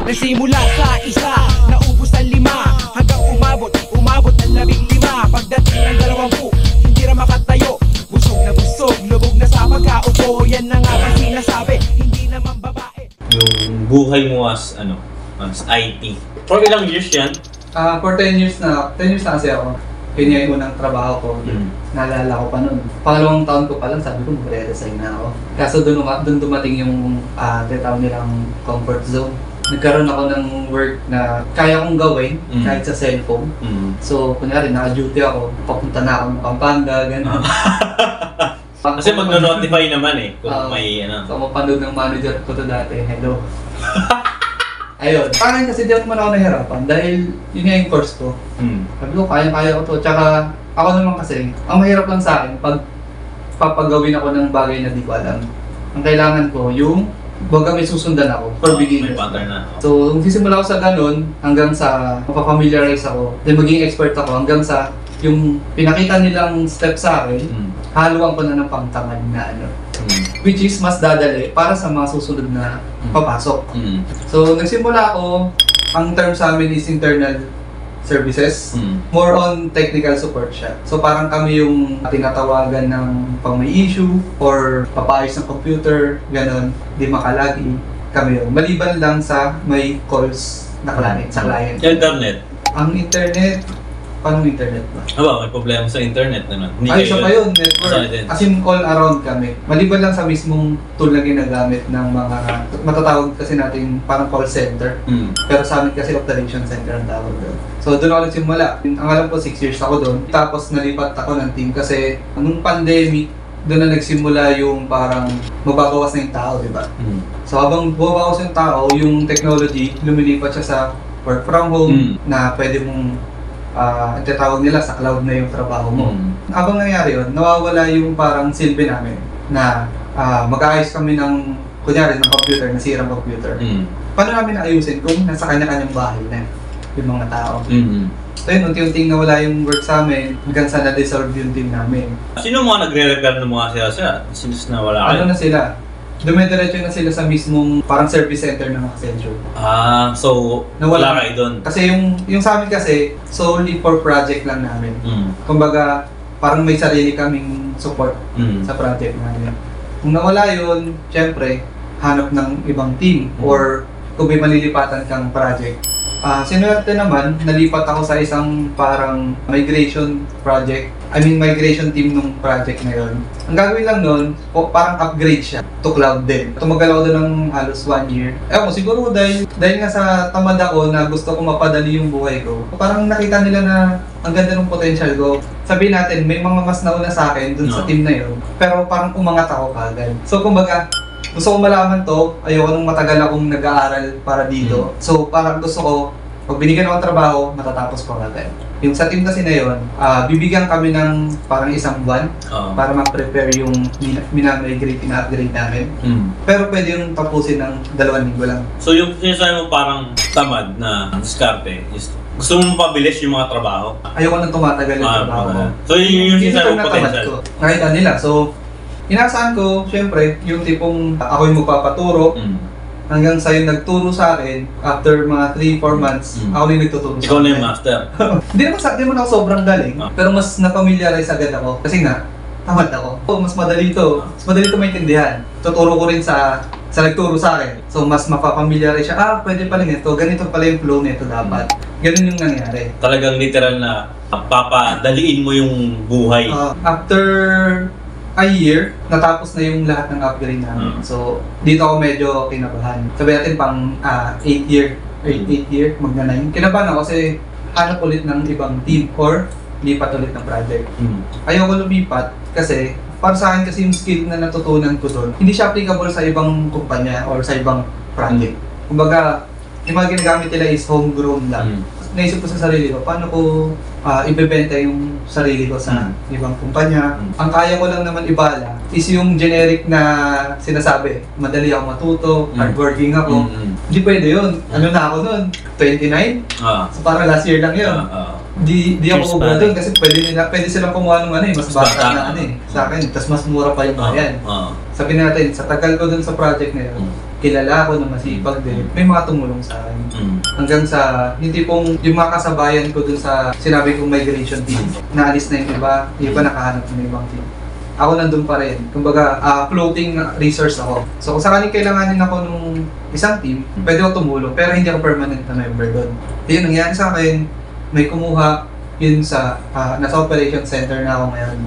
Nagsimula sa isa, naubos ang 5, hanggang umabot ng 15. Pagdating ng 20, hindi na makatayo. Busog na busog, lubog na sa pagkaupo. Yan na nga ba sinasabi, hindi naman babae. Yung buhay mo as as IT. For ilang years yan? For 10 years na kasi ako. Yun yung unang trabaho ko. Naalala ko pa nun. Pangalawang taon ko pa lang, sabi ko magre-resign na ako. Kaso doon dumating yung tinatawag nilang comfort zone. Nagkaroon ako ng work na kaya kong gawin kahit sa cellphone. So, kunyari, naka-duty ako. Papunta na ako ng Pampanga, gano'n. Kasi magno-notify naman eh kung may So, mapanood ng manager ko to dati. Hello. Ayun. Parang kasi di naman ako nahirapan dahil yun nga yung course ko. Sabi ko, kaya ko to. Tsaka ako naman kasi, ang mahirap lang sa akin pag papagawin ako ng bagay na di ko alam. Ang kailangan ko, yung baga may susundan ako for beginners. May pattern na. So, sisimula ako sa ganun hanggang sa mapapamiliarize ako. Then maging expert ako hanggang sa yung pinakita nilang step sa akin, haluan ko na ng pangtangad na which is mas dadali para sa mga susunod na papasok. So, nagsimula ako, ang term sa amin is internal services. More on technical support siya. So, parang kami yung tinatawagan ng pang may issue or papaayos ng computer, ganon, di makalagi. Kami yun. Maliban lang sa may calls na client, sa client. Internet? Ang internet, paano internet ba? May problema sa internet na nun. Ay, siya pa yun, network. As in, all around kami. Maliban lang sa mismong tool na ginagamit ng mga, matatawag kasi natin parang call center. Pero sa amin kasi operation center ang tawag doon. So, doon ako nagsimula. Ang alam ko, 6 years ako doon. Tapos, nalipat ako ng team kasi nung pandemic, doon na nagsimula yung parang mababawas na yung tao, di ba? So, habang bumabawas yung tao, yung technology, lumilipat siya sa work from home na pwede mong tatawag nila sa cloud na yung trabaho mo. Habang nangyari yun, nawawala yung parang silbi namin na mag-aayos kami ng, kunyari, ng computer, nasirang computer. Paano namin naayusin kung nasa kanya-kanyang bahay na yung mga tao? So yun, unti-unting nawala yung work sa amin hanggang sa na-dissolve yung team namin. Sino mga nagre-repair ng mga sila? Since nawala kayo? Ano na sila? Dumidiretso na sila sa mismong parang service center ng Accenture. So nawala kayo doon? Kasi yung sa amin kasi, solely for project lang namin. Kumbaga, parang may sarili kaming support sa project namin. Kung nawala yun, syempre, hanap ng ibang team or kung may malilipatan kang project. Sinuwerte naman, nalipat ako sa isang parang migration project. Migration team nung project na yun. Ang gagawin lang nun, parang upgrade siya to cloud din. Tumagal ako doon ng halos 1 year. Siguro dahil nga sa tamad ako na gusto ko mapadali yung buhay ko, parang nakita nila na ang ganda ng potential ko. Sabihin natin, may mga mas nauna sa akin dun sa team na yun, pero parang umangat ako kagad. So kumbaga, gusto ko malaman to, ayoko nung matagal akong nag-aaral para dito. So parang gusto ko, pag binigyan ako ng trabaho, matatapos ko agad. Yung sa team kasi na yun, bibigyan kami ng parang 1 buwan para ma-prepare yung ina-upgrade namin. Pero pwede yung tapusin ng 2 linggo lang. So yung sinasabi mo parang tamad na diskarte, gusto mo mapabilis yung mga trabaho? Ayoko nang tumatagal yung trabaho ko. So yung sinasabi mo potential? Nakita nila. So, inaasahan ko, syempre, yung tipong ako yung magpapaturo, hanggang sa'yo nagturo sa akin, after mga 3-4 months, ako na yung nagtuturo sa akin. Ikaw na yung master? Hindi naman ako sobrang galing, pero mas na-familiarize agad ako. Kasi nga, tamad ako. Mas madali ito maintindihan. Tuturo ko rin sa nagturo sa akin. So, mas mapapamiliarize siya, pwede pala ganito pala yung flow nito dapat. Ganun yung nangyari. Talagang literal na papadaliin mo yung buhay. After a year, natapos na yung lahat ng upgrade namin. So, dito ako medyo kinabahan. Sabi natin pang 8 year, magna-9. Kinabahan ako kasi hanap ulit ng ibang team or lipat ulit ng project. Ayoko lumipat kasi para sa akin kasi yung skill na natutunan ko doon, hindi siya applicable sa ibang kumpanya or sa ibang project. Kumbaga, yung mga ginagamit nila is homegrown lang. Naisip ko sa sarili ko, paano ko ibebenta yung sarili ko sa ibang kumpanya. Ang kaya ko lang naman ibala is yung generic na sinasabi. Madali ako matuto, hardworking ako. Hindi pwede yun. Ano na ako nun? 29? So parang last year lang yun. Di ako kubuha doon kasi pwede silang kumuha ng mas bata na sa akin. Tapos mas mura pa yung bayan. Sabi natin, sa tagal ko doon sa project na yun, kilala ako na masipag din, may mga tumulong sa akin. Hanggang sa, hindi pong yung mga kasabayan ko dun sa sinabi kong migration team, naalis na yung iba nakahanap ng ibang team. Ako nandun pa rin. Kumbaga, floating resource ako. So kung sakaling kailanganin ako nung isang team, pwede ako tumulong, pero hindi ako permanent na member doon. Yun, nangyari sa akin, may kumuha yun sa, nasa operation center na ako ngayon.